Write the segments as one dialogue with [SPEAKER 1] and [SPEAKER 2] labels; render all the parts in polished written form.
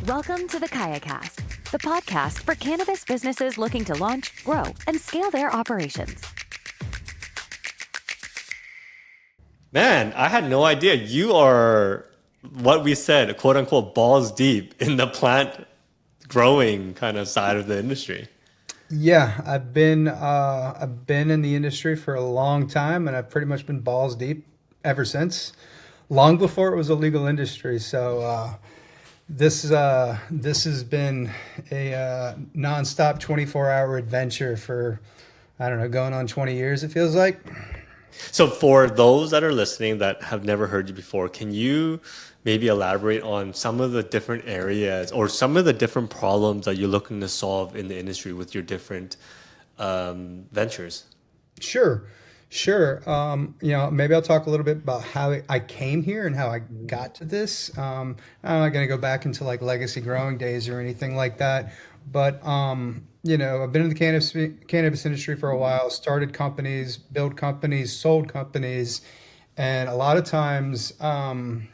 [SPEAKER 1] Welcome to the KayaCast, the podcast for cannabis businesses looking to launch, grow, and scale their operations.
[SPEAKER 2] Man, I had no idea you are what we said, quote unquote, balls deep in the plant growing kind of side of the industry.
[SPEAKER 3] Yeah, I've been in the industry for a long time, and I've pretty much been balls deep ever since. Long before it was a legal industry. So this has been a nonstop 24-hour adventure for I don't know, going on 20 years. It feels like.
[SPEAKER 2] So, for those that are listening that have never heard you before, can you maybe elaborate on some of the different areas or some of the different problems that you're looking to solve in the industry with your different ventures?
[SPEAKER 3] Sure, sure. Maybe I'll talk a little bit about how I came here and how I got to this. I'm not going to go back into like legacy growing days or anything like that, but I've been in the cannabis industry for a while. Started companies, built companies, sold companies, and a lot of times, when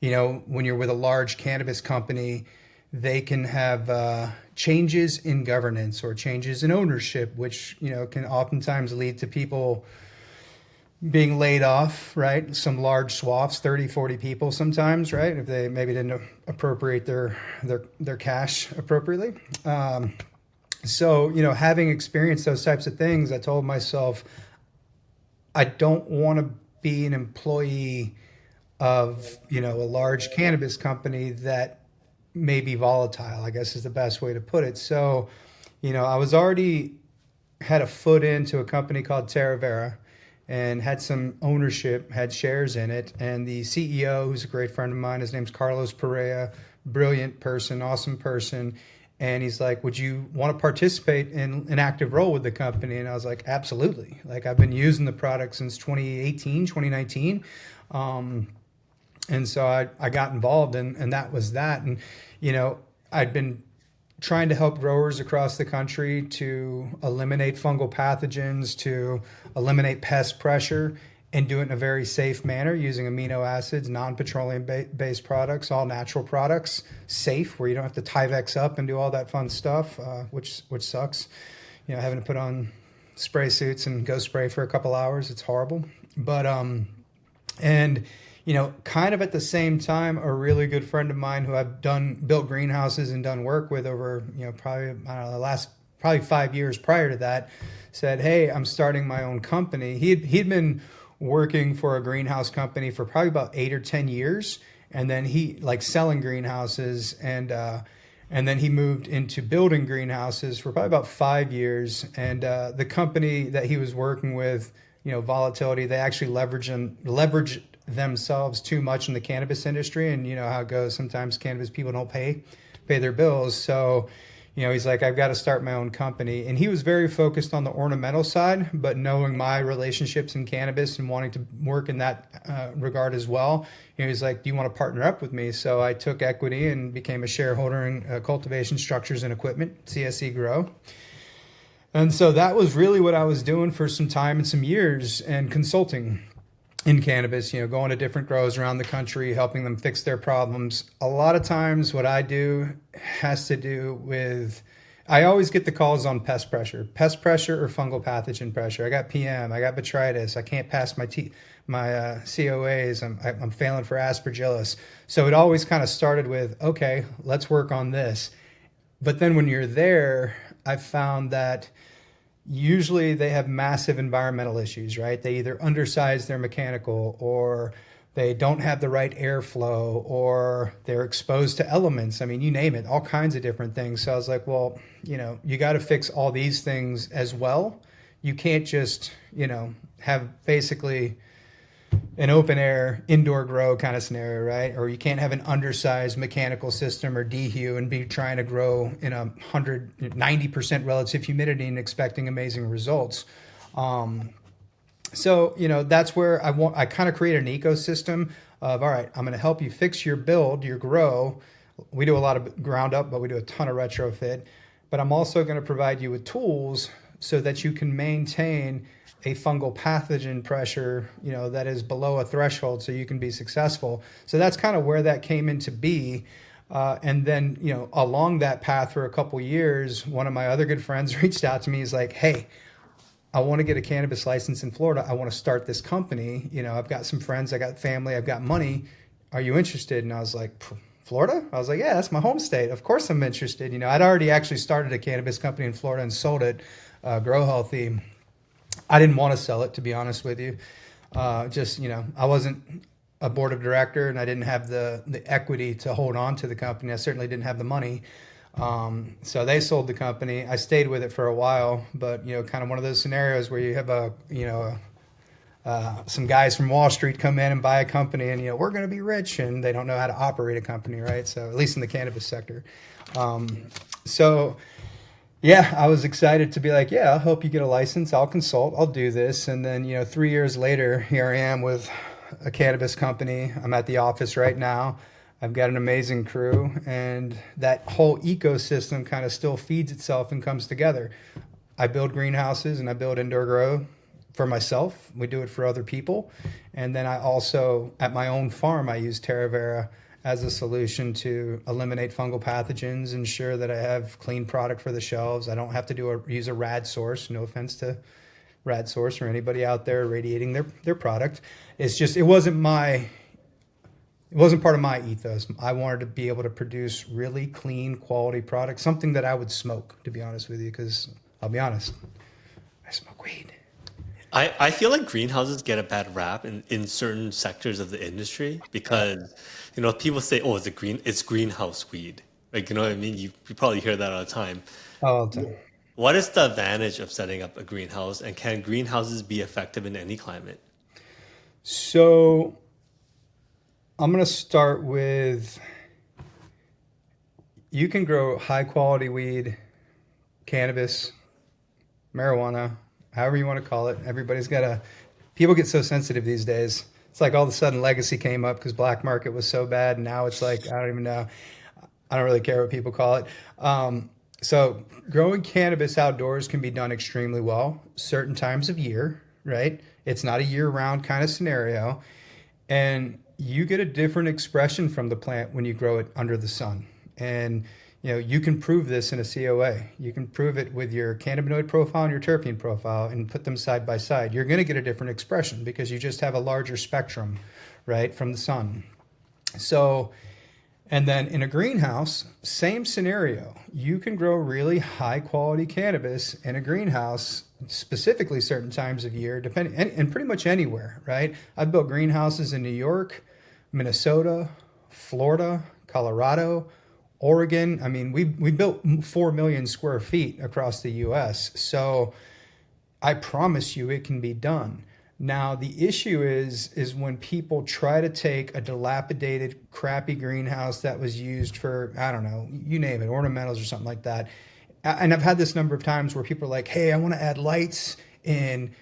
[SPEAKER 3] you're with a large cannabis company, they can have changes in governance or changes in ownership, which can oftentimes lead to people being laid off, right? Some large swaths, 30, 40 people sometimes, right? If they maybe didn't appropriate their cash appropriately. So, having experienced those types of things, I told myself, I don't want to be an employee of, a large cannabis company that may be volatile, I guess is the best way to put it. So, I was already had a foot into a company called Terra Vera and had some ownership, had shares in it. And the CEO, who's a great friend of mine, his name's Carlos Perea, brilliant person, awesome person. And he's like, would you want to participate in an active role with the company? And I was like, absolutely. Like, I've been using the product since 2018, 2019. And so I got involved, and that was that. And, I'd been trying to help growers across the country to eliminate fungal pathogens, to eliminate pest pressure, and do it in a very safe manner using amino acids, non-petroleum based products, all natural products, safe, where you don't have to Tyvex up and do all that fun stuff, which sucks. Having to put on spray suits and go spray for a couple hours, it's horrible. But and kind of at the same time, a really good friend of mine who I've built greenhouses and done work with over, probably, I don't know, the last probably 5 years prior to that, said, hey, I'm starting my own company. He'd been working for a greenhouse company for probably about 8 or 10 years. And then he like selling greenhouses and then he moved into building greenhouses for probably about 5 years. And the company that he was working with, volatility, they actually leverage themselves too much in the cannabis industry. And you know how it goes. Sometimes cannabis people don't pay their bills. So, he's like, I've got to start my own company. And he was very focused on the ornamental side, but knowing my relationships in cannabis and wanting to work in that regard as well, he's like, do you want to partner up with me? So I took equity and became a shareholder in Cultivation Structures and Equipment, CSE Grow. And so that was really what I was doing for some time and some years, and consulting in cannabis, going to different grows around the country, helping them fix their problems. A lot of times what I do has to do with, I always get the calls on pest pressure or fungal pathogen pressure. I got PM, I got botrytis, I can't pass my COAs, I'm failing for aspergillus. So it always kind of started with, okay, let's work on this. But then when you're there, I found that usually they have massive environmental issues, right? They either undersize their mechanical, or they don't have the right airflow, or they're exposed to elements. I mean, you name it, all kinds of different things. So I was like, well, you got to fix all these things as well. You can't just, have basically an open air indoor grow kind of scenario, right? Or you can't have an undersized mechanical system or DHU and be trying to grow in 90% relative humidity and expecting amazing results. So, that's where I kind of create an ecosystem of, all right, I'm going to help you fix your build, your grow. We do a lot of ground up, but we do a ton of retrofit. But I'm also going to provide you with tools so that you can maintain a fungal pathogen pressure, that is below a threshold so you can be successful. So that's kind of where that came into be. And then, along that path for a couple years, one of my other good friends reached out to me. He's like, hey, I want to get a cannabis license in Florida. I want to start this company. I've got some friends, I got family, I've got money. Are you interested? And I was like, Florida? I was like, yeah, that's my home state. Of course I'm interested. I'd already actually started a cannabis company in Florida and sold it, Grow Healthy. I didn't want to sell it, to be honest with you. I wasn't a board of director and I didn't have the equity to hold on to the company. I certainly didn't have the money. So they sold the company. I stayed with it for a while, but kind of one of those scenarios where you have some guys from Wall Street come in and buy a company and, we're going to be rich, and they don't know how to operate a company, right? So at least in the cannabis sector. So yeah, I was excited to be like, yeah, I'll help you get a license. I'll consult. I'll do this. And then, 3 years later, here I am with a cannabis company. I'm at the office right now. I've got an amazing crew, and that whole ecosystem kind of still feeds itself and comes together. I build greenhouses and I build indoor grow for myself. We do it for other people. And then I also, at my own farm, I use Terra Vera as a solution to eliminate fungal pathogens, ensure that I have clean product for the shelves. I don't have to use a rad source. No offense to rad source or anybody out there radiating their product. It's just, it wasn't part of my ethos. I wanted to be able to produce really clean, quality products, something that I would smoke, to be honest with you, because I'll be honest, I smoke weed.
[SPEAKER 2] I feel like greenhouses get a bad rap in certain sectors of the industry because, people say, oh, it's greenhouse weed. Like, you know what I mean? You probably hear that all the time.
[SPEAKER 3] All the time.
[SPEAKER 2] What is the advantage of setting up a greenhouse, and can greenhouses be effective in any climate?
[SPEAKER 3] So I'm going to start with, you can grow high quality weed, cannabis, marijuana, however you want to call it. People get so sensitive these days. It's like all of a sudden legacy came up because black market was so bad. And now it's like, I don't even know. I don't really care what people call it. So growing cannabis outdoors can be done extremely well certain times of year, right? It's not a year round kind of scenario. And you get a different expression from the plant when you grow it under the sun. And you can prove this in a COA. You can prove it with your cannabinoid profile and your terpene profile and put them side by side. You're going to get a different expression because you just have a larger spectrum, right, from the sun. So, and then in a greenhouse, same scenario. You can grow really high quality cannabis in a greenhouse, specifically certain times of year, depending, and pretty much anywhere, right? I've built greenhouses in New York, Minnesota, Florida, Colorado, Oregon. I mean, we built 4 million square feet across the US. So I promise you it can be done. Now, the issue is when people try to take a dilapidated, crappy greenhouse that was used for, I don't know, you name it, ornamentals or something like that. And I've had this number of times where people are like, hey, I want to add lights and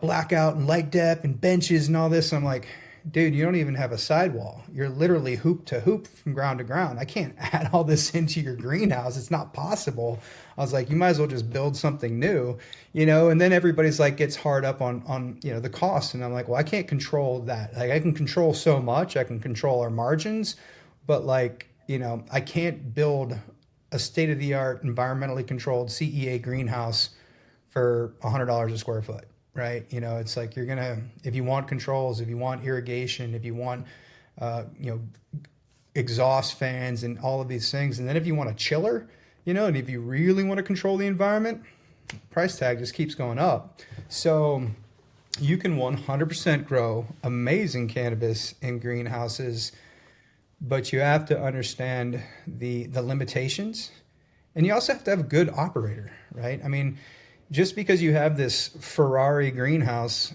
[SPEAKER 3] blackout and light depth and benches and all this. I'm like, dude, you don't even have a sidewall. You're literally hoop to hoop from ground to ground. I can't add all this into your greenhouse. It's not possible. I was like, you might as well just build something new, and then everybody's like, gets hard up on the cost. And I'm like, well, I can't control that. Like I can control so much. I can control our margins, but I can't build a state-of-the-art environmentally controlled CEA greenhouse for $100 a square foot. Right. It's like if you want controls, if you want irrigation, if you want, exhaust fans and all of these things. And then if you want a chiller, and if you really want to control the environment, price tag just keeps going up. So you can 100% grow amazing cannabis in greenhouses, but you have to understand the limitations, and you also have to have a good operator, right? I mean, just because you have this Ferrari greenhouse,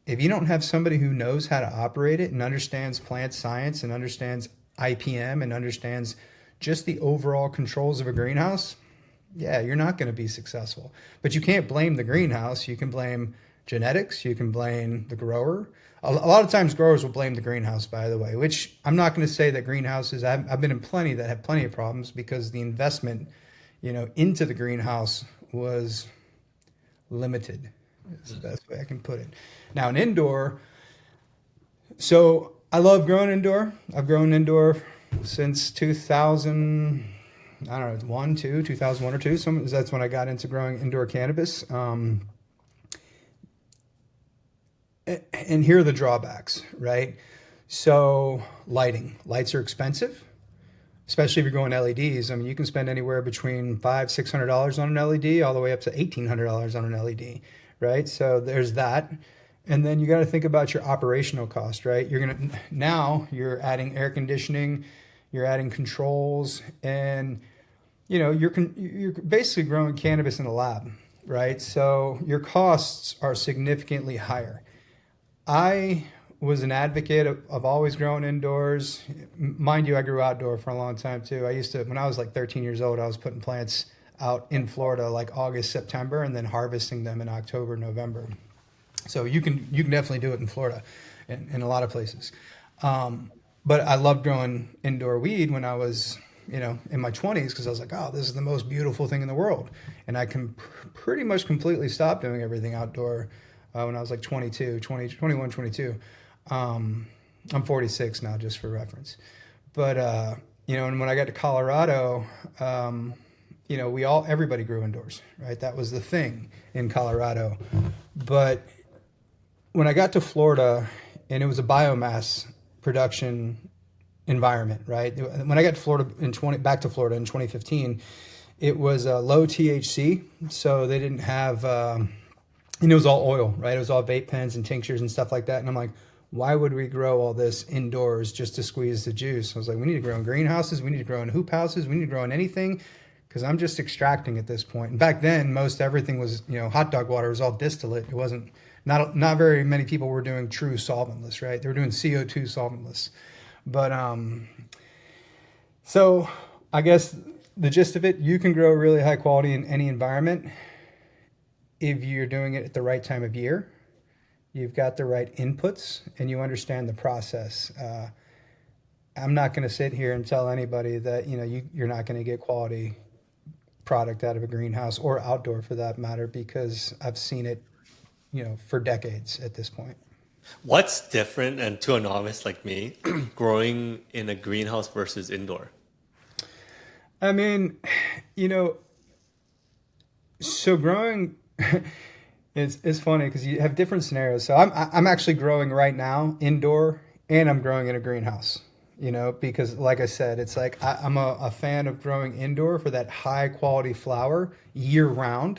[SPEAKER 3] if you don't have somebody who knows how to operate it and understands plant science and understands IPM and understands just the overall controls of a greenhouse, yeah, you're not going to be successful. But you can't blame the greenhouse. You can blame genetics. You can blame the grower. A lot of times growers will blame the greenhouse, by the way, which I'm not going to say that greenhouses, I've been in plenty that have plenty of problems because the investment, into the greenhouse was limited. Is the best way I can put it. Now, an indoor, so I love growing indoor. I've grown indoor since 2000. I don't know, 2001 or two. That's when I got into growing indoor cannabis. And here are the drawbacks, right? So lights are expensive, especially if you're going LEDs. I mean, you can spend anywhere between $500-$600 on an LED, all the way up to $1,800 on an LED, right? So there's that. And then you got to think about your operational cost, right? You're adding air conditioning, you're adding controls, and you're basically growing cannabis in a lab, right? So your costs are significantly higher. I was an advocate of always growing indoors. Mind you, I grew outdoor for a long time too. When I was like 13 years old, I was putting plants out in Florida like August, September, and then harvesting them in October, November. So you can definitely do it in Florida, in a lot of places. But I loved growing indoor weed when I was, in my 20s, because I was like, oh, this is the most beautiful thing in the world. And I can pretty much completely stop doing everything outdoor when I was like 21, 22. I'm 46 now, just for reference. But, and when I got to Colorado, everybody grew indoors, right? That was the thing in Colorado. But when I got to Florida, and it was a biomass production environment, right? When I got to Florida back to Florida in 2015, it was low THC, so they didn't have, and it was all oil, right? It was all vape pens and tinctures and stuff like that. And I'm like, why would we grow all this indoors just to squeeze the juice? I was like, we need to grow in greenhouses, we need to grow in hoop houses, we need to grow in anything, because I'm just extracting at this point. And back then, most everything was, hot dog water was all distillate. It wasn't. Not very many people were doing true solventless, right? They were doing CO2 solventless. But so I guess the gist of it, you can grow really high quality in any environment if you're doing it at the right time of year, you've got the right inputs, and you understand the process. I'm not going to sit here and tell anybody that you're not going to get quality product out of a greenhouse or outdoor for that matter, because I've seen it for decades at this point.
[SPEAKER 2] What's different, and to a novice like me, growing in a greenhouse versus indoor?
[SPEAKER 3] I mean, so growing, it's funny because you have different scenarios. So I'm actually growing right now indoor, and I'm growing in a greenhouse. Because like I said, it's like I'm a fan of growing indoor for that high quality flower year round.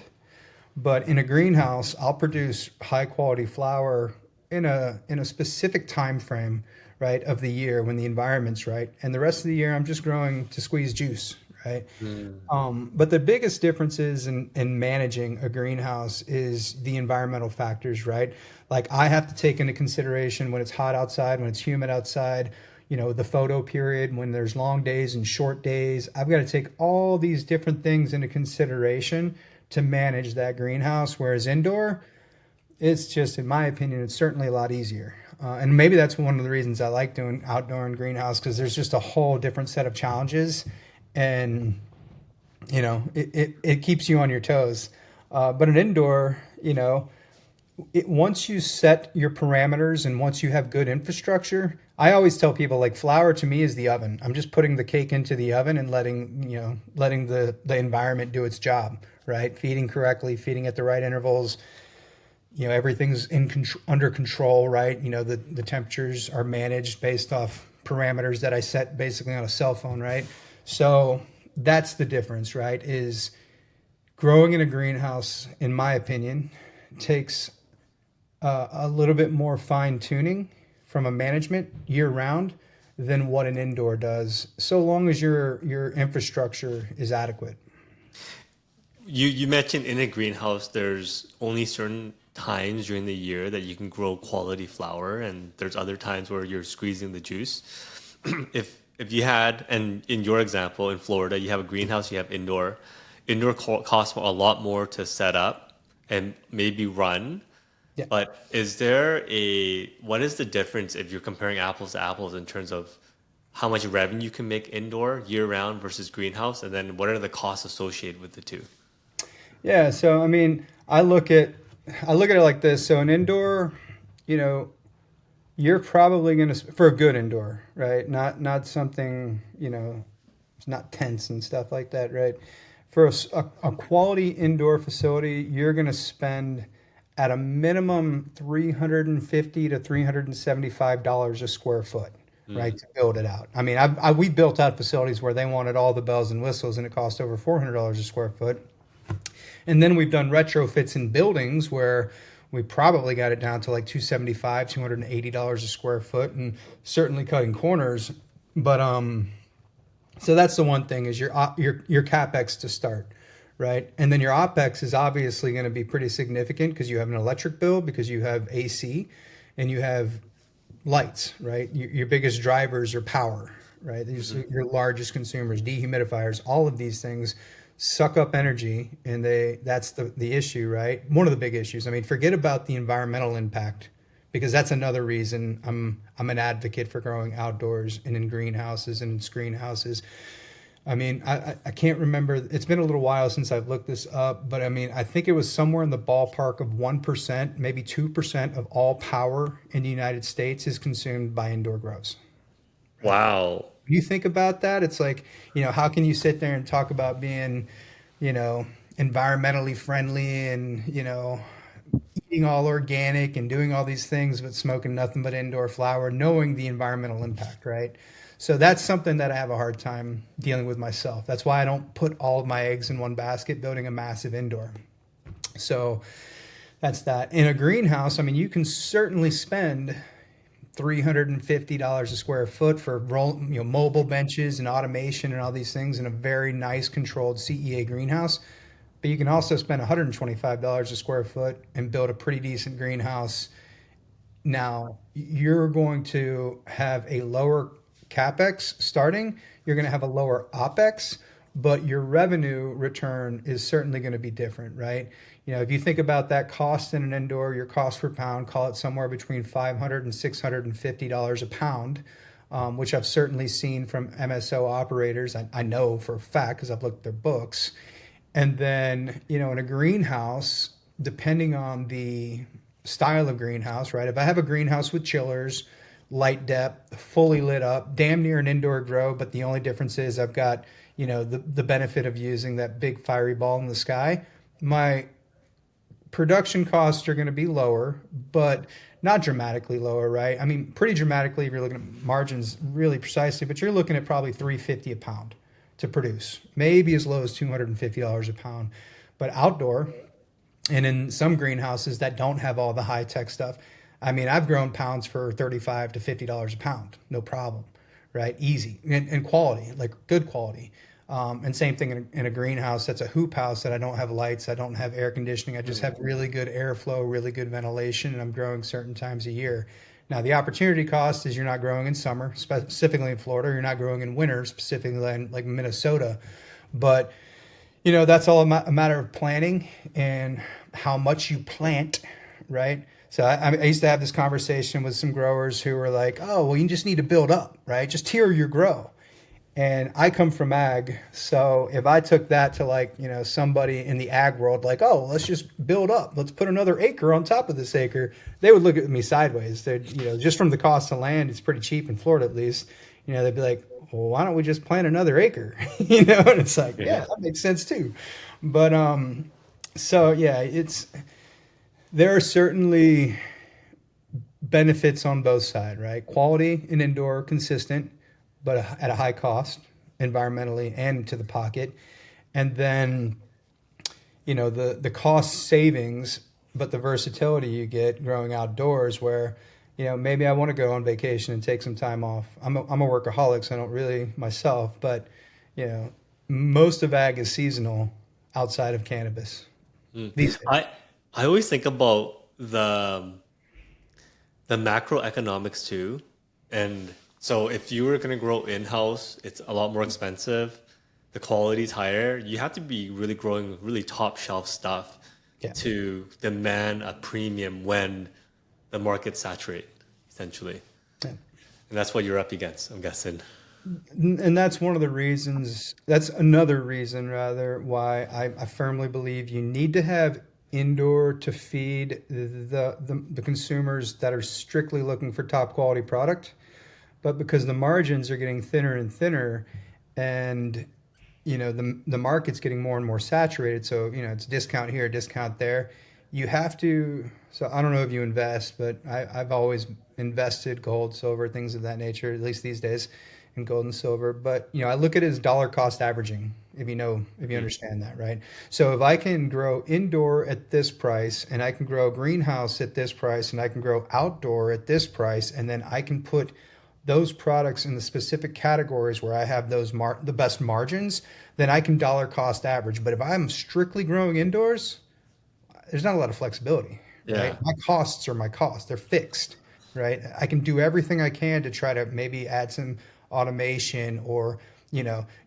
[SPEAKER 3] But in a greenhouse, I'll produce high quality flower in a specific time frame, right, of the year when the environment's right, and the rest of the year I'm just growing to squeeze juice, right? But the biggest differences in managing a greenhouse is the environmental factors, right? Like I have to take into consideration when it's hot outside, when it's humid outside, the photo period, when there's long days and short days. I've got to take all these different things into consideration to manage that greenhouse. Whereas indoor, it's just, in my opinion, it's certainly a lot easier. And maybe that's one of the reasons I like doing outdoor and greenhouse, because there's just a whole different set of challenges, and it keeps you on your toes. But an indoor, once you set your parameters and once you have good infrastructure, I always tell people, like, flour to me is the oven. I'm just putting the cake into the oven and letting the environment do its job, right? Feeding correctly, feeding at the right intervals. Everything's under control, right? The temperatures are managed based off parameters that I set basically on a cell phone, right? So that's the difference, right? Is growing in a greenhouse, in my opinion, takes a little bit more fine tuning from a management year round than what an indoor does, so long as your infrastructure is adequate.
[SPEAKER 2] You mentioned in a greenhouse, there's only certain times during the year that you can grow quality flower, and there's other times where you're squeezing the juice. If you had, and in your example in Florida, you have a greenhouse, you have indoor. Indoor costs a lot more to set up and maybe run.
[SPEAKER 3] Yeah.
[SPEAKER 2] But what is the difference if you're comparing apples to apples in terms of how much revenue you can make indoor year round versus greenhouse? And then what are the costs associated with the two?
[SPEAKER 3] Yeah. So, I mean, I look at it like this. So an indoor, you're probably going to, for a good indoor, right? Not something, it's not tents and stuff like that, right? For a quality indoor facility, you're going to spend at a minimum 350 to $375 a square foot, right, to build it out. I mean, we built out facilities where they wanted all the bells and whistles, and it cost over $400 a square foot. And then we've done retrofits in buildings where we probably got it down to like 275, $280 a square foot, and certainly cutting corners. But so that's the one thing is your capex to start, right? And then your opex is obviously going to be pretty significant because you have an electric bill, because you have AC, and you have lights, right? Your biggest drivers are power, right? These are your largest consumers, dehumidifiers, all of these things suck up energy, and that's the issue, right? One of the big issues. I mean, forget about the environmental impact, because that's another reason I'm an advocate for growing outdoors and in greenhouses and in screen houses. I mean, I can't remember. It's been a little while since I've looked this up, but I mean, I think it was somewhere in the ballpark of 1%, maybe 2% of all power in the United States is consumed by indoor grows. Right?
[SPEAKER 2] Wow.
[SPEAKER 3] When you think about that, it's like, how can you sit there and talk about being, environmentally friendly and, eating all organic and doing all these things, but smoking nothing but indoor flower, knowing the environmental impact, right? So that's something that I have a hard time dealing with myself. That's why I don't put all of my eggs in one basket, building a massive indoor. So that's that. In a greenhouse, I mean, you can certainly spend $350 a square foot for mobile benches and automation and all these things in a very nice controlled CEA greenhouse. But you can also spend $125 a square foot and build a pretty decent greenhouse. Now, you're going to have a lower capex starting, you're going to have a lower opex, but your revenue return is certainly going to be different, right? If you think about that cost in an indoor, your cost per pound, call it somewhere between $500 and $650 a pound, which I've certainly seen from MSO operators. I know for a fact because I've looked at their books. And then, in a greenhouse, depending on the style of greenhouse, right? If I have a greenhouse with chillers, light depth, fully lit up, damn near an indoor grow, but the only difference is I've got, the benefit of using that big fiery ball in the sky. My production costs are going to be lower, but not dramatically lower, right? I mean, pretty dramatically if you're looking at margins really precisely, but you're looking at probably $350 a pound to produce, maybe as low as $250 a pound. But outdoor, and in some greenhouses that don't have all the high tech stuff, I mean, I've grown pounds for $35 to $50 a pound, no problem, right? Easy and quality, like good quality. And same thing in a greenhouse that's a hoop house that I don't have lights, I don't have air conditioning, I just have really good airflow, really good ventilation, and I'm growing certain times a year. Now, the opportunity cost is you're not growing in summer, specifically in Florida, you're not growing in winter, specifically in like Minnesota. But, that's all a matter of planning and how much you plant, right? So I used to have this conversation with some growers who were like, oh, well, you just need to build up, right? Just tier your grow. And I come from ag, so if I took that to like, somebody in the ag world, like, oh, let's just build up, let's put another acre on top of this acre, they would look at me sideways. They'd, just from the cost of land, it's pretty cheap in Florida at least. They'd be like, well, why don't we just plant another acre? And it's like, yeah, that makes sense too. But so yeah, there are certainly benefits on both sides, right? Quality and indoor, consistent, but at a high cost environmentally and to the pocket. And then, the cost savings, but the versatility you get growing outdoors where, maybe I want to go on vacation and take some time off. I'm a workaholic, so I don't really myself, but, most of ag is seasonal outside of cannabis these days.
[SPEAKER 2] I always think about the macroeconomics too. And so if you were going to grow in-house, it's a lot more expensive. The quality's higher. You have to be really growing really top shelf stuff
[SPEAKER 3] Yeah.
[SPEAKER 2] to demand a premium when the market's saturated, essentially.
[SPEAKER 3] Yeah.
[SPEAKER 2] And that's what you're up against, I'm guessing.
[SPEAKER 3] And that's another reason rather why I firmly believe you need to have indoor to feed the consumers that are strictly looking for top quality product. But because the margins are getting thinner and thinner, and the market's getting more and more saturated, so it's discount here, discount there. You have to. So I don't know if you invest, but I've always invested gold, silver, things of that nature, at least these days, in gold and silver. But I look at it as dollar cost averaging. If you understand that, right? So if I can grow indoor at this price, and I can grow greenhouse at this price, and I can grow outdoor at this price, and then I can put those products in the specific categories where I have the best margins, then I can dollar cost average. But if I'm strictly growing indoors, there's not a lot of flexibility, right?
[SPEAKER 2] Yeah.
[SPEAKER 3] My costs are my costs. They're fixed, right? I can do everything I can to try to maybe add some automation, or,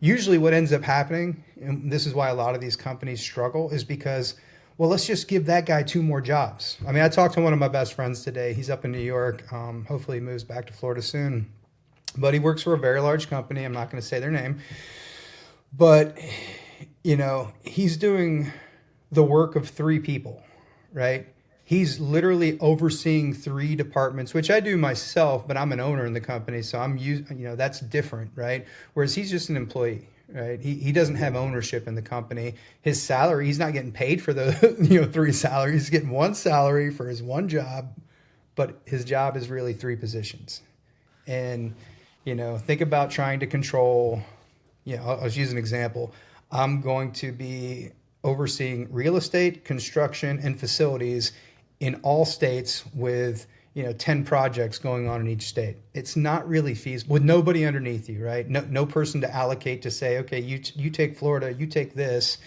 [SPEAKER 3] usually what ends up happening, and this is why a lot of these companies struggle, is because, well, let's just give that guy 2 more jobs. I mean, I talked to one of my best friends today. He's up in New York. Hopefully he moves back to Florida soon. But he works for a very large company. I'm not going to say their name. But, he's doing the work of 3 people, right? He's literally overseeing 3 departments, which I do myself, but I'm an owner in the company. So that's different, right? Whereas he's just an employee. Right. He doesn't have ownership in the company. His salary, he's not getting paid for the 3 salaries. He's getting 1 salary for his 1 job, but his job is really 3 positions. And think about trying to control. I'll just use an example. I'm going to be overseeing real estate, construction, and facilities in all states with 10 projects going on in each state. It's not really feasible with nobody underneath you, right? No person to allocate to say, okay, you take Florida, you take this.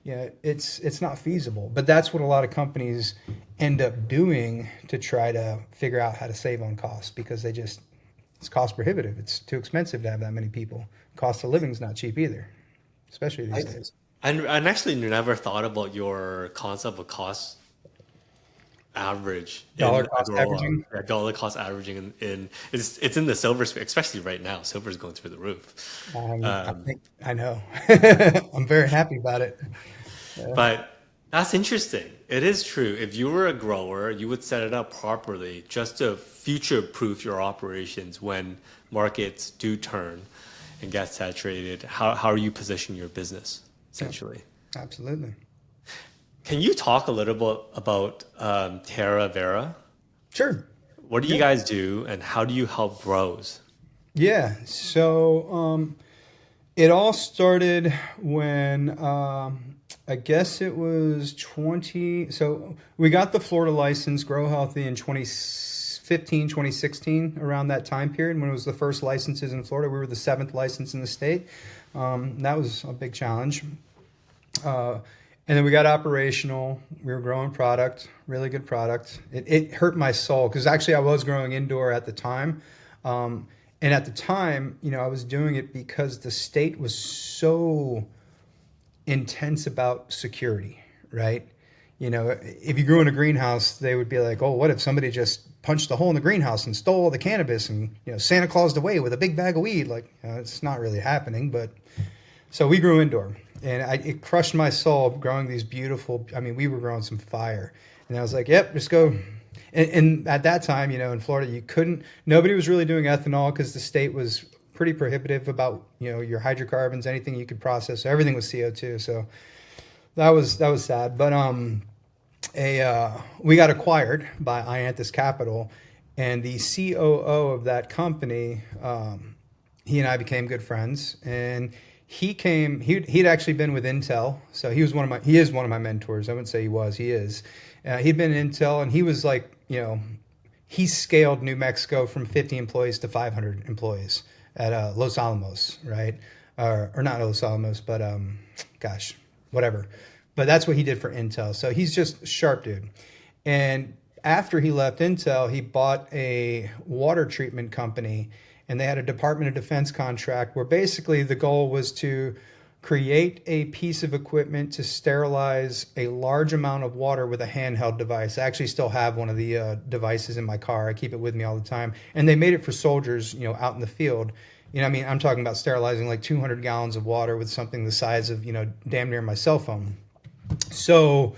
[SPEAKER 3] It's not feasible. But that's what a lot of companies end up doing to try to figure out how to save on costs, because it's cost prohibitive. It's too expensive to have that many people. Cost of living is not cheap either, especially these days.
[SPEAKER 2] And actually never thought about your concept of cost average
[SPEAKER 3] Dollar
[SPEAKER 2] in
[SPEAKER 3] cost
[SPEAKER 2] grow up.
[SPEAKER 3] averaging.
[SPEAKER 2] Yeah, dollar cost averaging in it's in the silver space, especially right now. Silver's going through the roof.
[SPEAKER 3] I know. I'm very happy about it.
[SPEAKER 2] But that's interesting. It is true. If you were a grower, you would set it up properly just to future proof your operations when markets do turn and get saturated. How are you positioning your business, essentially?
[SPEAKER 3] Absolutely.
[SPEAKER 2] Can you talk a little bit about Terra Vera?
[SPEAKER 3] Sure.
[SPEAKER 2] What do you guys do, and how do you help grows?
[SPEAKER 3] Yeah. So it all started when I guess it was 20. So we got the Florida license, Grow Healthy, in 2015, 2016, around that time period when it was the first licenses in Florida. We were the 7th license in the state. That was a big challenge. And then we got operational. We were growing product, really good product. It hurt my soul because actually I was growing indoor at the time. And at the time, I was doing it because the state was so intense about security, right? If you grew in a greenhouse, they would be like, oh, what if somebody just punched a hole in the greenhouse and stole all the cannabis and, Santa Claused away with a big bag of weed? Like, it's not really happening. But so we grew indoor, and it crushed my soul growing these beautiful, we were growing some fire. And I was like, yep, just go. And at that time, in Florida, nobody was really doing ethanol because the state was pretty prohibitive about, your hydrocarbons, anything you could process. So everything was CO2. So that was sad. But we got acquired by Ianthus Capital, and the COO of that company, he and I became good friends. And he'd actually been with Intel. So he is one of my mentors. I wouldn't say he is. He'd been in Intel, and he was like, he scaled New Mexico from 50 employees to 500 employees at Los Alamos, right? Or not Los Alamos, but whatever. But that's what he did for Intel. So he's just a sharp dude. And after he left Intel, he bought a water treatment company, and they had a Department of Defense contract where basically the goal was to create a piece of equipment to sterilize a large amount of water with a handheld device. I actually still have one of the devices in my car. I keep it with me all the time. And they made it for soldiers, out in the field. I'm talking about sterilizing like 200 gallons of water with something the size of, damn near my cell phone. So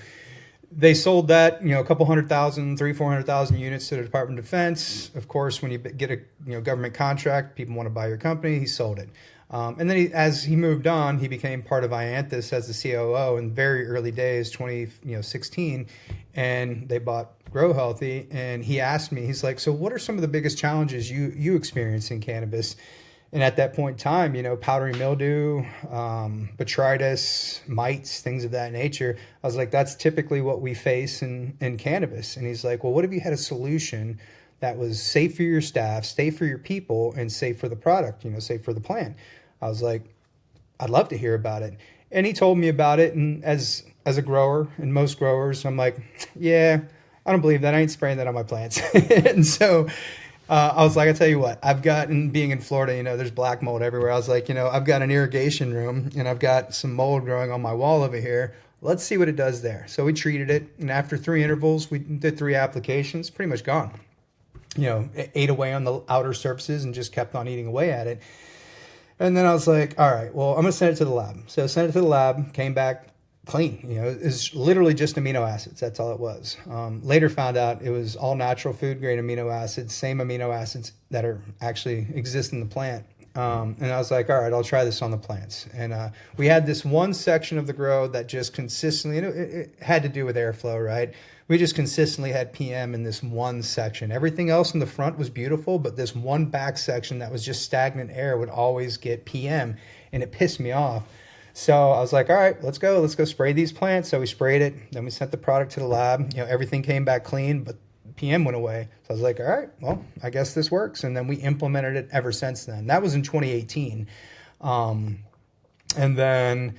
[SPEAKER 3] they sold that, a couple 100,000, 400,000 units to the Department of Defense. Of course, when you get a government contract, people want to buy your company. He sold it. And then as he moved on, he became part of Ianthus as the COO in very early days, 2016, and they bought Grow Healthy. And he asked me, he's like, so what are some of the biggest challenges you experience in cannabis? And at that point in time, powdery mildew, botrytis, mites, things of that nature. I was like, that's typically what we face in cannabis. And he's like, well, what if you had a solution that was safe for your staff, safe for your people, and safe for the product, safe for the plant? I was like, I'd love to hear about it. And he told me about it. And as a grower, and most growers, I'm like, yeah, I don't believe that. I ain't spraying that on my plants. And so I was like, I tell you what, I've gotten, being in Florida, there's black mold everywhere. I was like, I've got an irrigation room and I've got some mold growing on my wall over here. Let's see what it does there. So we treated it. And after 3 intervals, we did 3 applications, pretty much gone. It ate away on the outer surfaces and just kept on eating away at it. And then I was like, all right, well, I'm going to send it to the lab. So I sent it to the lab, came back clean. It's literally just amino acids. That's all it was. Later found out it was all natural food grade amino acids, same amino acids that are actually exist in the plant. And I was like, all right, I'll try this on the plants. And we had this one section of the grow that just consistently, it had to do with airflow, right? We just consistently had PM in this one section. Everything else in the front was beautiful, but this one back section that was just stagnant air would always get PM, and it pissed me off. So I was like, all right, let's go spray these plants. So we sprayed it. Then we sent the product to the lab. Everything came back clean, but PM went away. So I was like, all right, well, I guess this works. And then we implemented it ever since then. That was in 2018. And then,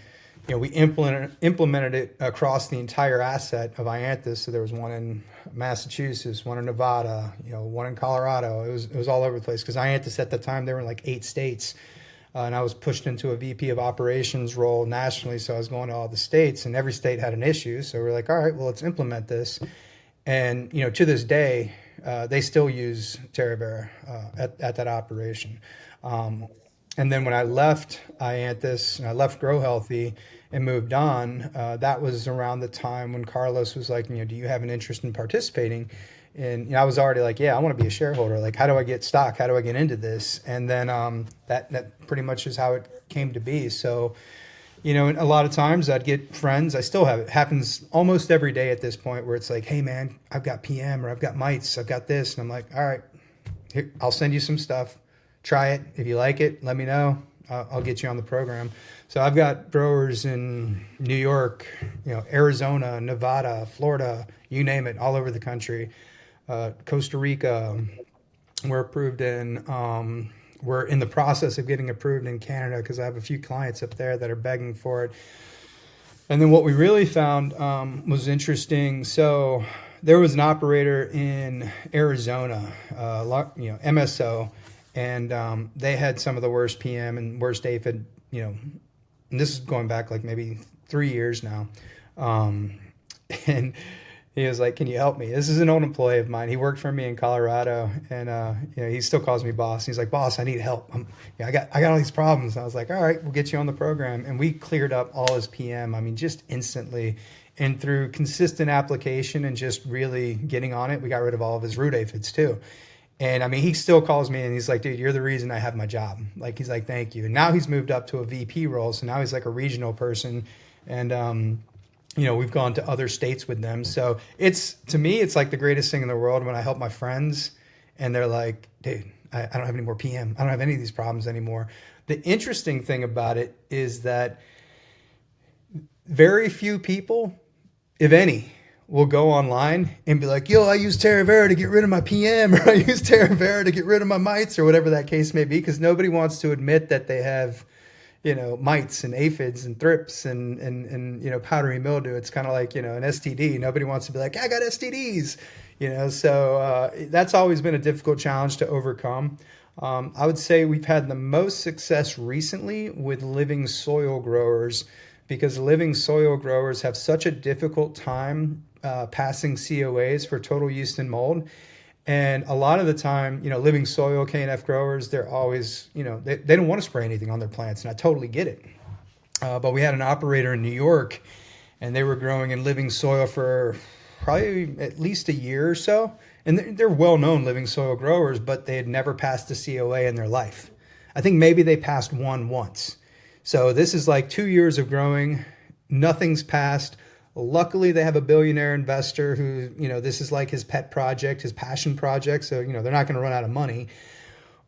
[SPEAKER 3] we implemented it across the entire asset of Ianthus. So there was one in Massachusetts, one in Nevada, one in Colorado. It was all over the place because Ianthus at the time, they were in like 8 states. And I was pushed into a VP of operations role nationally. So I was going to all the states, and every state had an issue. So we're like, all right, well, let's implement this. And, to this day, they still use Terra Vera at that operation. And then when I left Ianthus, and I left Grow Healthy and moved on, that was around the time when Carlos was like, do you have an interest in participating? And I was already like, yeah, I want to be a shareholder. Like, how do I get stock? How do I get into this? And then that pretty much is how it came to be. So, a lot of times I'd get friends. I still have it. Happens almost every day at this point where it's like, hey, man, I've got PM or I've got mites. I've got this. And I'm like, all right, here, I'll send you some stuff. Try it. If you like it, let me know. I'll get you on the program. So I've got growers in New York, Arizona, Nevada, Florida, you name it, all over the country. Costa Rica, we're approved in. We're in the process of getting approved in Canada because I have a few clients up there that are begging for it. And then what we really found was interesting. So there was an operator in Arizona, MSO, and they had some of the worst PM and worst aphid, and this is going back like maybe 3 years now. And he was like, can you help me? This is an old employee of mine. He worked for me in Colorado, and he still calls me boss. He's like, boss, I need help. I got all these problems. I was like, all right, we'll get you on the program. And we cleared up all his PM. I mean, just instantly. And through consistent application and just really getting on it, we got rid of all of his root aphids too. And I mean, he still calls me and he's like, dude, you're the reason I have my job. Like, he's like, thank you. And now he's moved up to a VP role. So now he's like a regional person. And, we've gone to other states with them. So to me, it's like the greatest thing in the world when I help my friends and they're like, dude, I don't have any more PM. I don't have any of these problems anymore. The interesting thing about it is that very few people, if any, will go online and be like, yo, I use Terra Vera to get rid of my PM, or I use Terra Vera to get rid of my mites, or whatever that case may be, because nobody wants to admit that they have, mites and aphids and thrips and powdery mildew. It's kind of like, an STD. Nobody wants to be like, I got STDs, so that's always been a difficult challenge to overcome. I would say we've had the most success recently with living soil growers, because living soil growers have such a difficult time passing COAs for total yeast and mold. And a lot of the time, living soil K&F growers, they're always, they don't want to spray anything on their plants. And I totally get it. But we had an operator in New York, and they were growing in living soil for probably at least a year or so. And they're well-known living soil growers, but they had never passed a COA in their life. I think maybe they passed one once. So this is like 2 years of growing. Nothing's passed. Luckily, they have a billionaire investor who, this is like his pet project, his passion project. So, they're not going to run out of money.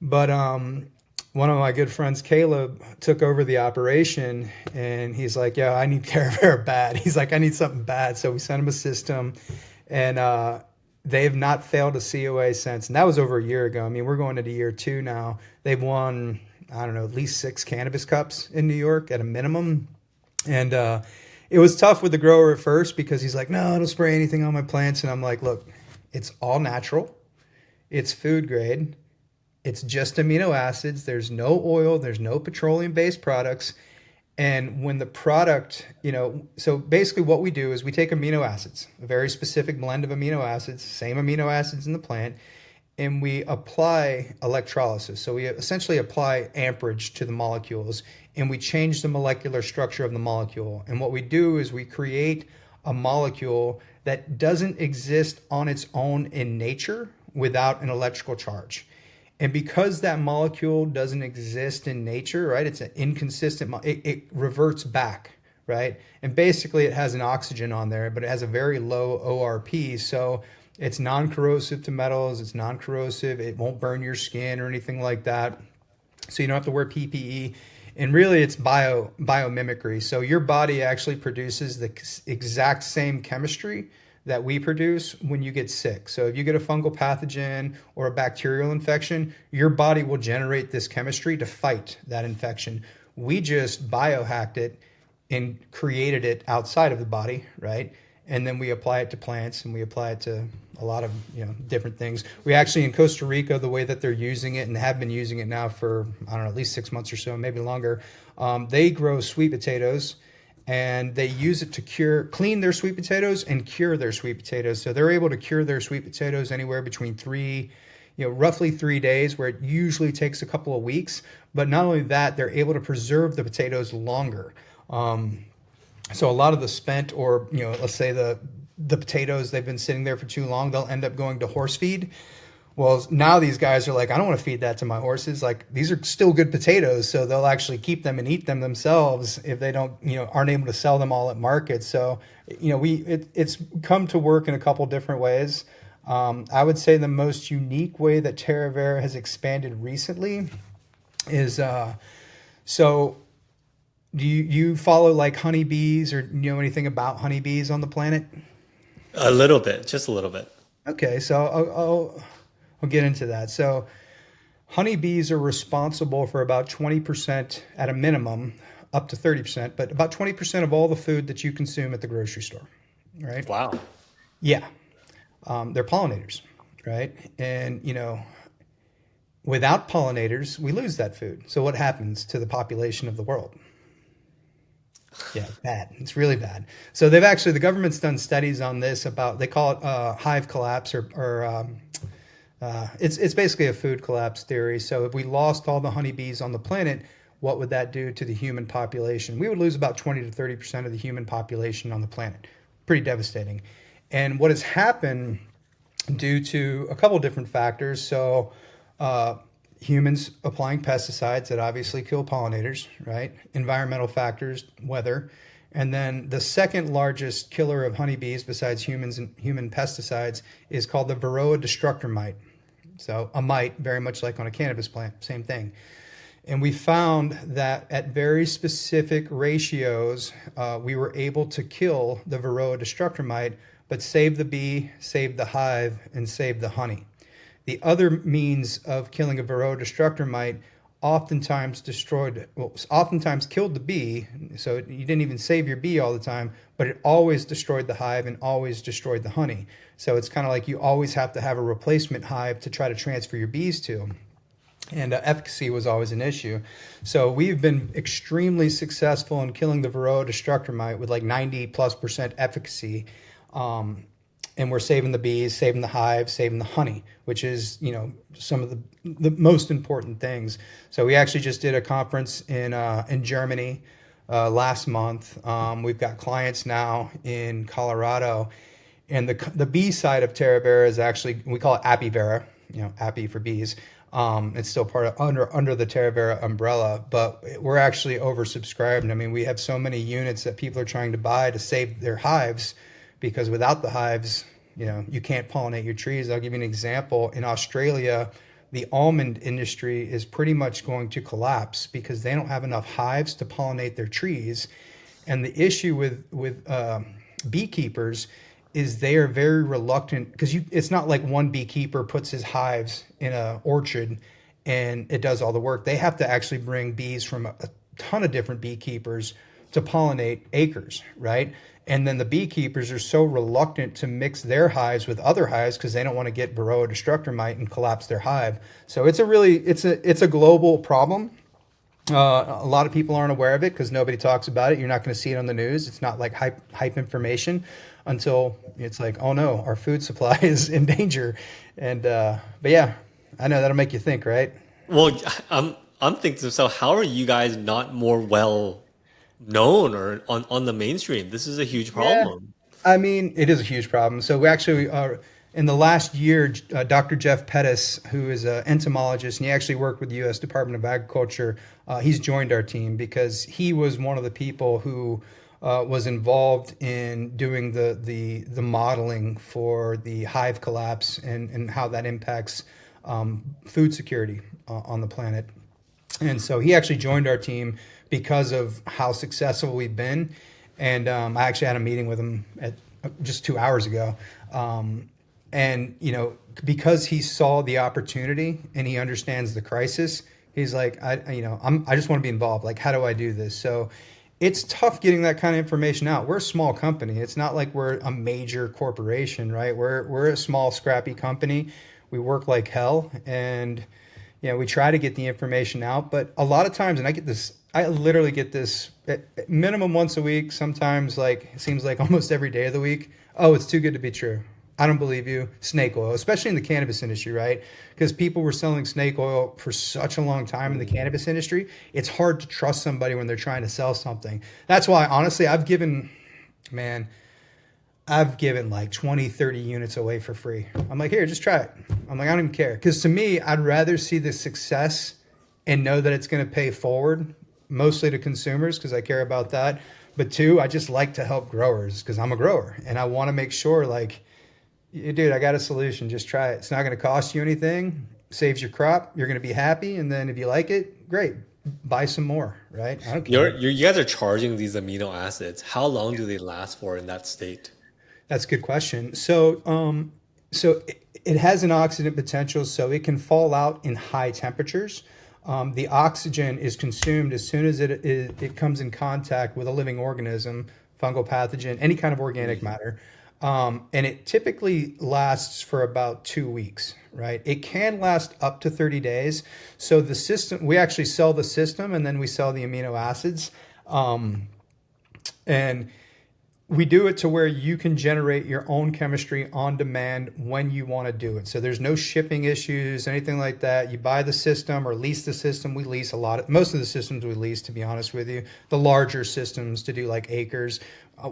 [SPEAKER 3] But one of my good friends, Caleb, took over the operation, and he's like, "Yeah, I need Terra Vera bad." He's like, "I need something bad." So we sent him a system, and they have not failed a COA since. And that was over a year ago. I mean, we're going into year 2 now. They've won, I don't know, at least 6 cannabis cups in New York at a minimum. And it was tough with the grower at first because he's like, "No, don't spray anything on my plants." And I'm like, "Look, it's all natural. It's food grade. It's just amino acids. There's no oil. There's no petroleum-based products. And when the product, so basically what we do is we take amino acids, a very specific blend of amino acids, same amino acids in the plant, and we apply electrolysis. So we essentially apply amperage to the molecules, and we change the molecular structure of the molecule. And what we do is we create a molecule that doesn't exist on its own in nature without an electrical charge. And because that molecule doesn't exist in nature, right, it's an inconsistent, it reverts back, right? And basically it has an oxygen on there, but it has a very low ORP. So it's non-corrosive to metals, it's non-corrosive, it won't burn your skin or anything like that. So you don't have to wear PPE. And really it's biomimicry. So your body actually produces the exact same chemistry that we produce when you get sick. So if you get a fungal pathogen or a bacterial infection, your body will generate this chemistry to fight that infection. We just biohacked it and created it outside of the body, right? And then we apply it to plants, and we apply it to a lot of different things. We actually, in Costa Rica, the way that they're using it and have been using it now for, I don't know, at least 6 months or so, maybe longer, they grow sweet potatoes, and they use it to clean their sweet potatoes and cure their sweet potatoes. So they're able to cure their sweet potatoes anywhere between roughly 3 days, where it usually takes a couple of weeks. But not only that, they're able to preserve the potatoes longer. So a lot of the spent, or let's say the potatoes, they've been sitting there for too long, they'll end up going to horse feed. Well, now these guys are like, "I don't want to feed that to my horses." Like, these are still good potatoes, so they'll actually keep them and eat them themselves if they don't, aren't able to sell them all at market. So, it's come to work in a couple different ways. I would say the most unique way that Terra Vera has expanded recently is, so do you follow like honeybees, or know anything about honeybees on the planet?
[SPEAKER 2] A little bit, just a little bit.
[SPEAKER 3] Okay, so I'll get into that. So honeybees are responsible for about 20% at a minimum, up to 30%, but about 20% of all the food that you consume at the grocery store, right?
[SPEAKER 2] Wow.
[SPEAKER 3] Yeah. They're pollinators, right? And, without pollinators, we lose that food. So what happens to the population of the world? Yeah, it's bad. It's really bad. So the government's done studies on this they call it hive collapse, or it's basically a food collapse theory. So if we lost all the honeybees on the planet, what would that do to the human population? We would lose about 20 to 30% of the human population on the planet. Pretty devastating. And what has happened due to a couple different factors. So humans applying pesticides that obviously kill pollinators, right? Environmental factors, weather. And then the second largest killer of honeybees besides humans and human pesticides is called the Varroa destructor mite. So a mite, very much like on a cannabis plant, same thing. And we found that at very specific ratios, we were able to kill the Varroa destructor mite, but save the bee, save the hive, and save the honey. The other means of killing a Varroa destructor mite oftentimes killed the bee, so you didn't even save your bee all the time, but it always destroyed the hive and always destroyed the honey. So it's kind of like you always have to have a replacement hive to try to transfer your bees to. And efficacy was always an issue. So we've been extremely successful in killing the Varroa destructor mite with like 90+% efficacy. And we're saving the bees, saving the hive, saving the honey, which is, some of the most important things. So we actually just did a conference in Germany last month. We've got clients now in Colorado, and the bee side of Terra Vera is actually, we call it Appy Vera, Appy for bees. It's still part of under the Terra Vera umbrella, but we're actually oversubscribed. I mean, we have so many units that people are trying to buy to save their hives, because without the hives, you can't pollinate your trees. I'll give you an example. In Australia, the almond industry is pretty much going to collapse because they don't have enough hives to pollinate their trees. And the issue with beekeepers is they are very reluctant, because it's not like one beekeeper puts his hives in a orchard and it does all the work. They have to actually bring bees from a ton of different beekeepers to pollinate acres, right? And then the beekeepers are so reluctant to mix their hives with other hives because they don't want to get Varroa destructor mite and collapse their hive. So it's a global problem. A lot of people aren't aware of it because nobody talks about it. You're not going to see it on the news. It's not like hype information until it's like, oh no, our food supply is in danger. And but yeah, I know that'll make you think, right?
[SPEAKER 2] Well, I'm thinking, so how are you guys not more well known or on the mainstream? This is a huge
[SPEAKER 3] Yeah,
[SPEAKER 2] problem.
[SPEAKER 3] I mean, it is a huge problem. So we actually are in the last year, Dr. Jeff Pettis, who is an entomologist, and he actually worked with the U.S. Department of Agriculture. He's joined our team because he was one of the people who was involved in doing the modeling for the hive collapse and how that impacts food security on the planet. And so he actually joined our team because of how successful we've been. And I actually had a meeting with him at just 2 hours ago. And, because he saw the opportunity and he understands the crisis, he's like, I just want to be involved. Like, how do I do this? So it's tough getting that kind of information out. We're a small company. It's not like we're a major corporation, right? We're a small, scrappy company. We work like hell, and we try to get the information out. But a lot of times, and I literally get this at minimum once a week. Sometimes, like, it seems like almost every day of the week. Oh, it's too good to be true. I don't believe you. Snake oil, especially in the cannabis industry, right? Because people were selling snake oil for such a long time in the cannabis industry. It's hard to trust somebody when they're trying to sell something. That's why, honestly, man, I've given like 20, 30 units away for free. I'm like, here, just try it. I'm like, I don't even care. Because to me, I'd rather see the success and know that it's going to pay forward, mostly to consumers because I care about that. But two, I just like to help growers because I'm a grower and I want to make sure, like, dude, I got a solution. Just try it. It's not going to cost you anything. Saves your crop. You're going to be happy. And then if you like it, great. Buy some more, right? I don't care.
[SPEAKER 2] You guys are charging these amino acids. How long do they last for in that state?
[SPEAKER 3] That's a good question. So it has an oxidant potential, so it can fall out in high temperatures. The oxygen is consumed as soon as it comes in contact with a living organism, fungal pathogen, any kind of organic matter. And it typically lasts for about 2 weeks, right? It can last up to 30 days. So the system, we actually sell the system and then we sell the amino acids. And we do it to where you can generate your own chemistry on demand when you want to do it. So there's no shipping issues, anything like that. You buy the system or lease the system. We lease most of the systems we lease, to be honest with you. The larger systems to do like acres.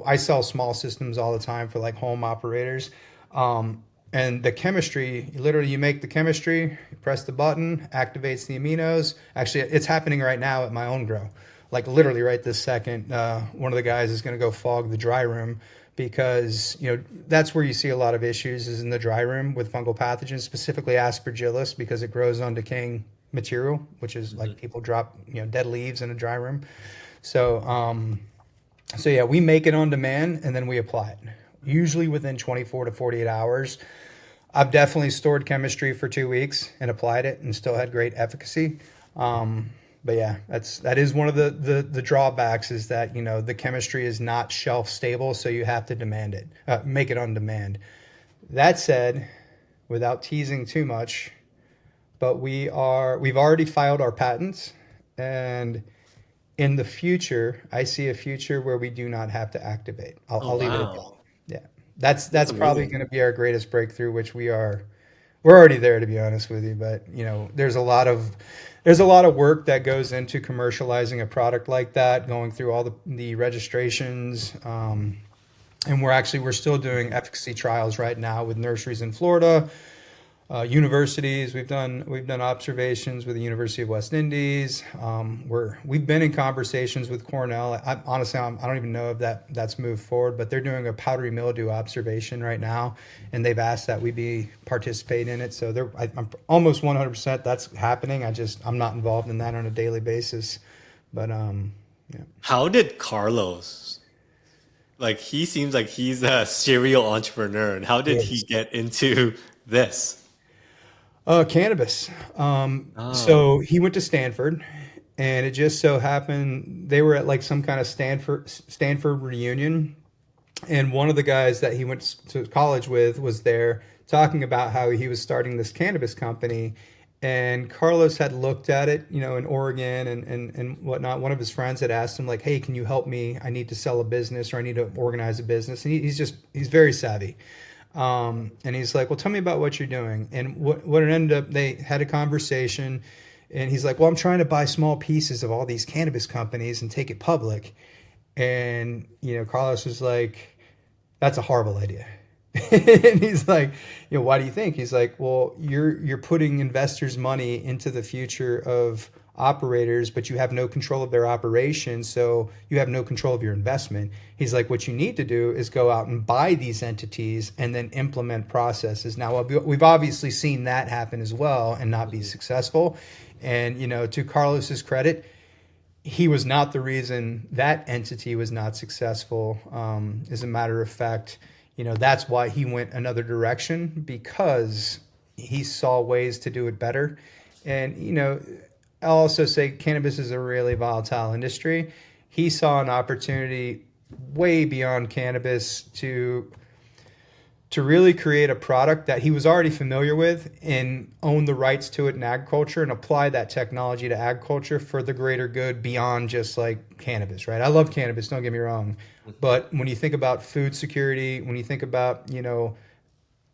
[SPEAKER 3] I sell small systems all the time for like home operators. And the chemistry, literally you make the chemistry, you press the button, activates the aminos. Actually, it's happening right now at my own grow. Like literally right this second, one of the guys is going to go fog the dry room because that's where you see a lot of issues is in the dry room with fungal pathogens, specifically aspergillus, because it grows on decaying material, which is like people drop dead leaves in a dry room. So yeah, we make it on demand and then we apply it, usually within 24 to 48 hours. I've definitely stored chemistry for 2 weeks and applied it and still had great efficacy. But yeah, that is one of the drawbacks is that the chemistry is not shelf stable, so you have to demand it, make it on demand. That said, without teasing too much, but we've already filed our patents, and in the future, I see a future where we do not have to activate. I'll
[SPEAKER 2] Oh
[SPEAKER 3] leave it at that.
[SPEAKER 2] wow,
[SPEAKER 3] Yeah,
[SPEAKER 2] that's
[SPEAKER 3] that's probably
[SPEAKER 2] amazing.
[SPEAKER 3] going to be our greatest breakthrough, which we are We're already there, to be honest with you, but there's a lot of work that goes into commercializing a product like that, going through all the registrations. And we're still doing efficacy trials right now with nurseries in Florida, universities. We've done observations with the University of West Indies. We've been in conversations with Cornell. Honestly, I don't even know if that's moved forward, but they're doing a powdery mildew observation right now, and they've asked that we be participate in it. So I'm almost 100% that's happening. I'm not involved in that on a daily basis, but yeah.
[SPEAKER 2] How did Carlos, like, he seems like he's a serial entrepreneur, and how did he
[SPEAKER 3] Yes.
[SPEAKER 2] get into this?
[SPEAKER 3] Cannabis.
[SPEAKER 2] Oh,
[SPEAKER 3] So he went to Stanford, and it just so happened they were at like some kind of Stanford reunion, and one of the guys that he went to college with was there talking about how he was starting this cannabis company. And Carlos had looked at it, in Oregon and whatnot. One of his friends had asked him, like, hey, can you help me? I need to sell a business, or I need to organize a business. And he's very savvy. And he's like, well, tell me about what you're doing. And what it ended up, they had a conversation, and he's like, well, I'm trying to buy small pieces of all these cannabis companies and take it public. And, Carlos was like, that's a horrible idea. And he's like, why do you think? He's like, well, you're putting investors' money into the future of operators, but you have no control of their operation, so you have no control of your investment. He's like, what you need to do is go out and buy these entities and then implement processes. Now, we've obviously seen that happen as well and not be successful. And, to Carlos's credit, he was not the reason that entity was not successful. As a matter of fact, that's why he went another direction, because he saw ways to do it better. And, I'll also say cannabis is a really volatile industry. He saw an opportunity way beyond cannabis to really create a product that he was already familiar with and own the rights to it in agriculture and apply that technology to agriculture for the greater good beyond just like cannabis, right? I love cannabis, don't get me wrong. But when you think about food security, when you think about,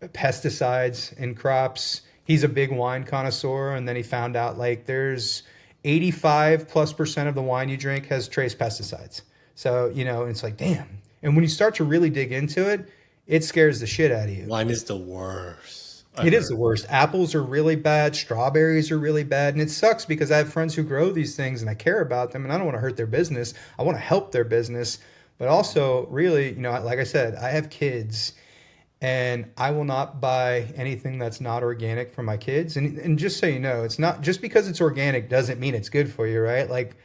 [SPEAKER 3] pesticides in crops, he's a big wine connoisseur. And then he found out like there's 85+% of the wine you drink has trace pesticides. So, it's like, damn. And when you start to really dig into it, it scares the shit out of you.
[SPEAKER 2] wine is the worst, I
[SPEAKER 3] It is
[SPEAKER 2] heard.
[SPEAKER 3] the worst. Apples are really bad. Strawberries are really bad. And it sucks because I have friends who grow these things and I care about them and I don't want to hurt their business. I want to help their business. But also, really, like I said, I have kids and I will not buy anything that's not organic for my kids. And just so you know, it's not just because it's organic doesn't mean it's good for you, right? Like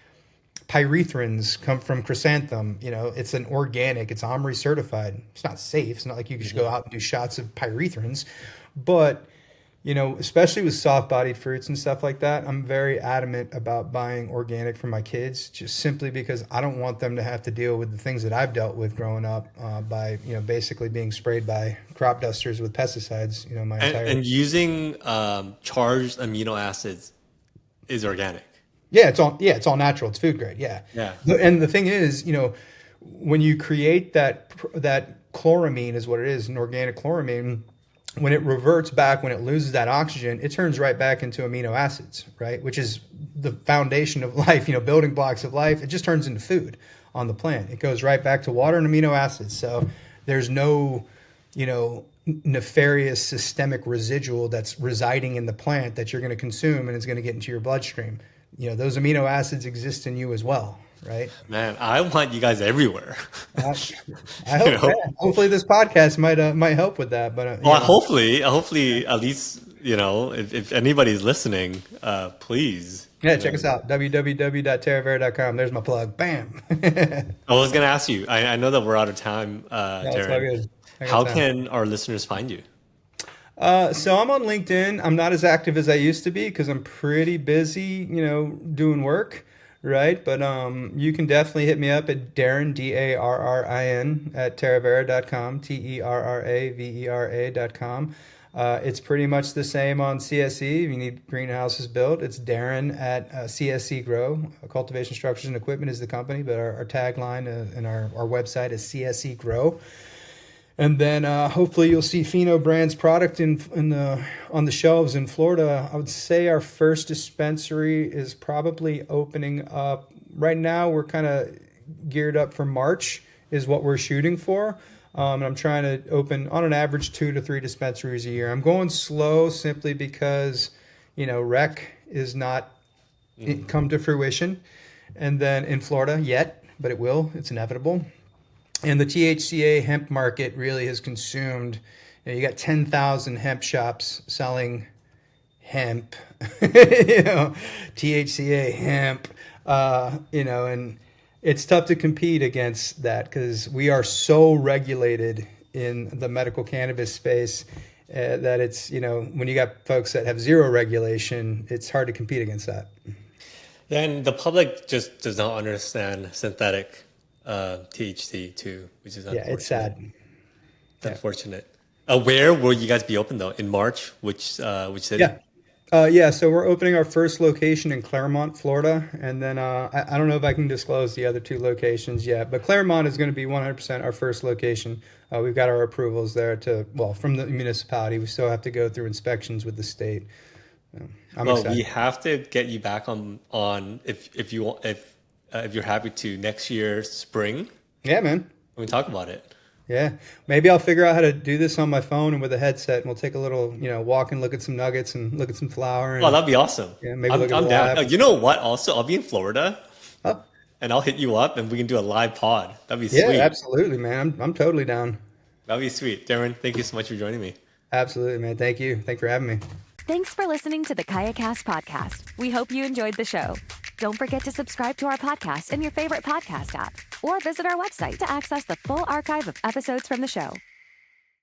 [SPEAKER 3] pyrethrins come from chrysanthem. It's an organic, it's OMRI certified. It's not safe. It's not like you can just go out and do shots of pyrethrins. But, especially with soft bodied fruits and stuff like that, I'm very adamant about buying organic for my kids, just simply because I don't want them to have to deal with the things that I've dealt with growing up by, basically being sprayed by crop dusters with pesticides, my
[SPEAKER 2] And,
[SPEAKER 3] entire.
[SPEAKER 2] and using charged amino acids is organic.
[SPEAKER 3] Yeah, it's all natural. It's food grade. Yeah.
[SPEAKER 2] Yeah.
[SPEAKER 3] And the thing is, when you create that chloramine is what it is, an organic chloramine, when it reverts back, when it loses that oxygen, it turns right back into amino acids, right? Which is the foundation of life, building blocks of life. It just turns into food on the plant. It goes right back to water and amino acids. So there's no, nefarious systemic residual that's residing in the plant that you're going to consume and it's going to get into your bloodstream. Those amino acids exist in you as well, right?
[SPEAKER 2] Man, I want you guys everywhere.
[SPEAKER 3] I, I
[SPEAKER 2] You
[SPEAKER 3] hope,
[SPEAKER 2] know?
[SPEAKER 3] yeah, hopefully this podcast might help with that. But
[SPEAKER 2] Well, hopefully, at least, if anybody's listening, please.
[SPEAKER 3] yeah, check us out, www.terravera.com. There's my plug. Bam.
[SPEAKER 2] I was gonna ask you. I know that we're out of time,
[SPEAKER 3] No, it's all
[SPEAKER 2] Darren.
[SPEAKER 3] good. I got
[SPEAKER 2] How
[SPEAKER 3] time.
[SPEAKER 2] can our listeners find you?
[SPEAKER 3] So I'm on LinkedIn. I'm not as active as I used to be because I'm pretty busy, doing work, right? But you can definitely hit me up at Darren, Darrin, at terravera.com, TerraVera.com. It's pretty much the same on CSE. If you need greenhouses built, it's Darren at CSE Grow. Cultivation Structures and Equipment is the company, but our tagline and our website is CSE Grow. And then hopefully you'll see Pheno Brands product in the on the shelves in Florida. I would say our first dispensary is probably opening up. Right now we're kind of geared up for March is what we're shooting for. And I'm trying to open on an average 2 to 3 dispensaries a year. I'm going slow simply because, rec is not come to fruition. And then in Florida yet, but it will. It's inevitable. And the THCA hemp market really has consumed. You got 10,000 hemp shops selling hemp, THCA hemp, and it's tough to compete against that because we are so regulated in the medical cannabis space that it's, when you got folks that have zero regulation, it's hard to compete against that.
[SPEAKER 2] Then the public just does not understand synthetic THC too, which is unfortunate.
[SPEAKER 3] Yeah, it's sad.
[SPEAKER 2] It's unfortunate. Where will you guys be open though? In March? Which city?
[SPEAKER 3] So we're opening our first location in Claremont, Florida, and then I don't know if I can disclose the other 2 locations yet, but Claremont is going to be 100% our first location. We've got our approvals there from the municipality. We still have to go through inspections with the state. I'm excited.
[SPEAKER 2] We have to get you back on if you want if you're happy to next year spring.
[SPEAKER 3] Yeah, man.
[SPEAKER 2] We talk about it.
[SPEAKER 3] Yeah, maybe I'll figure out how to do this on my phone and with a headset, and we'll take a little, walk and look at some nuggets and look at some flower. And,
[SPEAKER 2] That'd be awesome.
[SPEAKER 3] Yeah, maybe
[SPEAKER 2] I'm down.
[SPEAKER 3] lab.
[SPEAKER 2] You know what? Also, I'll be in Florida,
[SPEAKER 3] Oh,
[SPEAKER 2] and I'll hit you up, and we can do a live pod. That'd be
[SPEAKER 3] yeah,
[SPEAKER 2] sweet.
[SPEAKER 3] absolutely, man. I'm totally down.
[SPEAKER 2] That'd be sweet, Darren. Thank you so much for joining me.
[SPEAKER 3] Absolutely, man. Thank you. Thanks for having me.
[SPEAKER 1] Thanks for listening to the KayaCast podcast. We hope you enjoyed the show. Don't forget to subscribe to our podcast in your favorite podcast app or visit our website to access the full archive of episodes from the show.